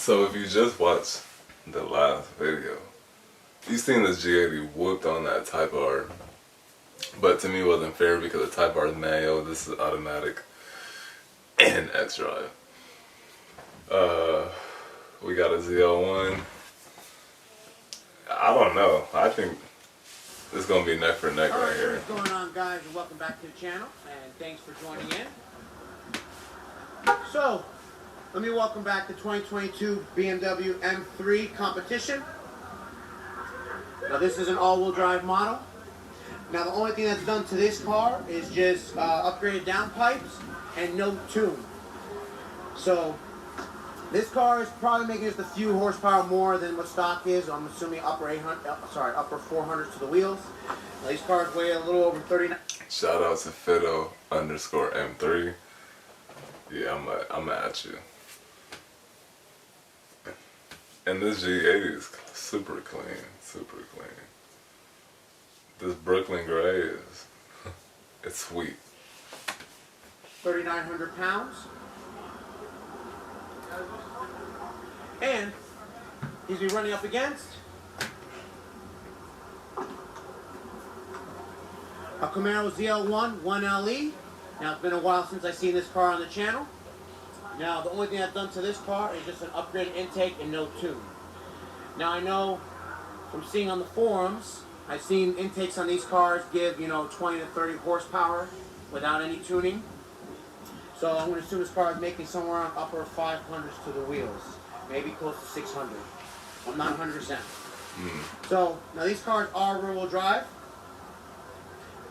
So if you just watched the last video, you seen this G80 whooped on that Type R. But to me it wasn't fair because the Type R is manual, this is automatic and X-Drive. We got a ZL1. I don't know. I think it's going to be neck for neck right here. What's going on, guys, and welcome back to the channel, and thanks for joining in. So, let me welcome back the 2022 BMW M3 competition. Now, this is an all-wheel drive model. Now, the only thing that's done to this car is just upgraded downpipes and no tune. So, this car is probably making just a few horsepower more than what stock is. I'm assuming upper 400s to the wheels. Now, these cars weigh a little over 39. Shout out to Fido_M3. Yeah, I'm at you. And this G80 is super clean, super clean. This Brooklyn gray is, it's sweet. 3,900 pounds. And he's been running up against a Camaro ZL1 1LE. Now, it's been a while since I've seen this car on the channel. Now, the only thing I've done to this car is just an upgraded intake and no tune. Now, I know from seeing on the forums, I've seen intakes on these cars give, 20 to 30 horsepower without any tuning. So I'm going to assume this car is making somewhere around upper 500s to the wheels. Maybe close to 600. I'm not 100%. So, now these cars are rear-wheel drive.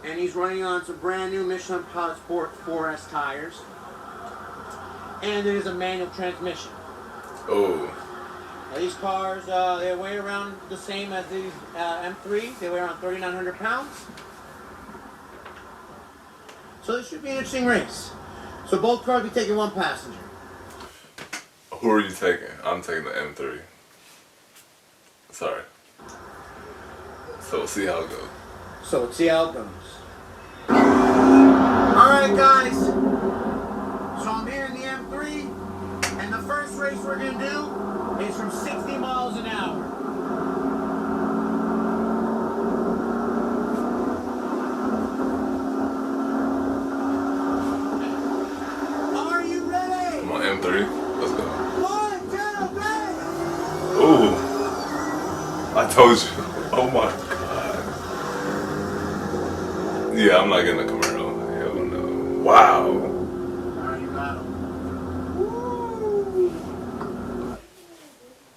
And he's running on some brand new Michelin Pilot Sport 4S tires. And it is a manual transmission. Oh. Now these cars, they weigh around the same as these M3. They weigh around 3,900 pounds. So this should be an interesting race. So both cars will be taking one passenger. Who are you taking? I'm taking the M3. Sorry. So we'll see how it goes. So let's see how it goes. Alright, guys. So I'm here in the M3. And the first race we're going to do is from 60 miles an hour. Are you ready? Come on, M3. Let's go. 1, 2, 3. Ooh. I told you. Oh my God. Yeah, I'm not getting a Camaro. Hell no. Wow. Alright, you got him.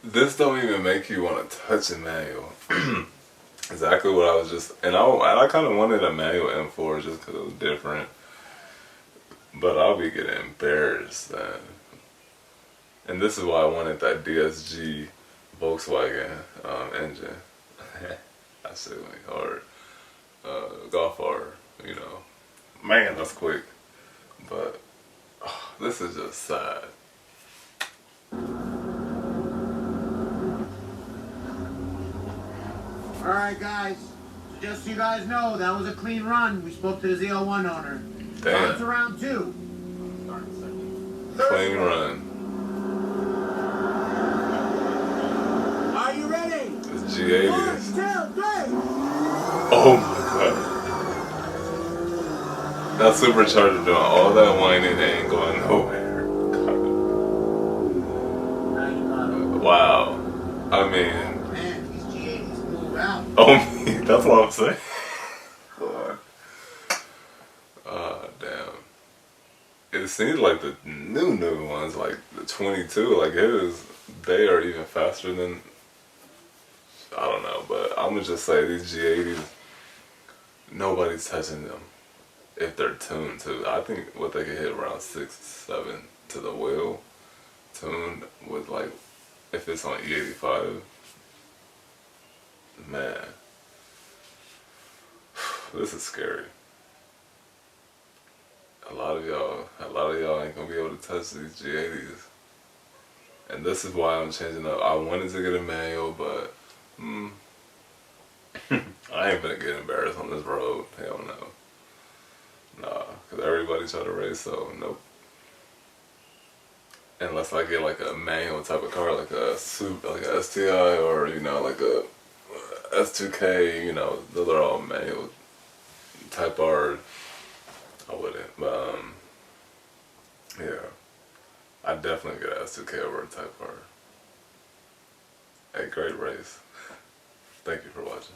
This don't even make you want to touch a manual. Exactly what I was just, and I kind of wanted a manual M4 just because it was different. But I'll be getting embarrassed then. And this is why I wanted that DSG Volkswagen engine. I said like hard. Golf R, Man, that's quick. But this is just sad. Alright, guys. So just so you guys know, that was a clean run. We spoke to the ZL1 owner. Damn. On to round 2. Clean run. Are you ready? This G80 is... 1, 2, 3. Oh my God. That supercharger doing all that whining and ain't going nowhere. Wow. I mean... Man, these G80s move out. Oh, that's what I'm saying. Damn. It seems like the new ones, like the 22, like they are even faster than, I don't know, but I'm gonna just say these G80s, nobody's touching them if they're tuned to. I think what they can hit around 6, 7 to the wheel, tuned with like, if it's on E85, man, this is scary. A lot of y'all ain't gonna be able to touch these G80s. And this is why I'm changing up. I wanted to get a manual, but I ain't gonna get embarrassed on this road. Hell no. Nah, because everybody try to race, so nope. unless I get like a manual type of car, like a suit, like a STI, or you know, like a S2K. You know, those are all manual type R. I wouldn't, but yeah, I definitely get an S2K over a type R. Hey, great race. Thank you for watching.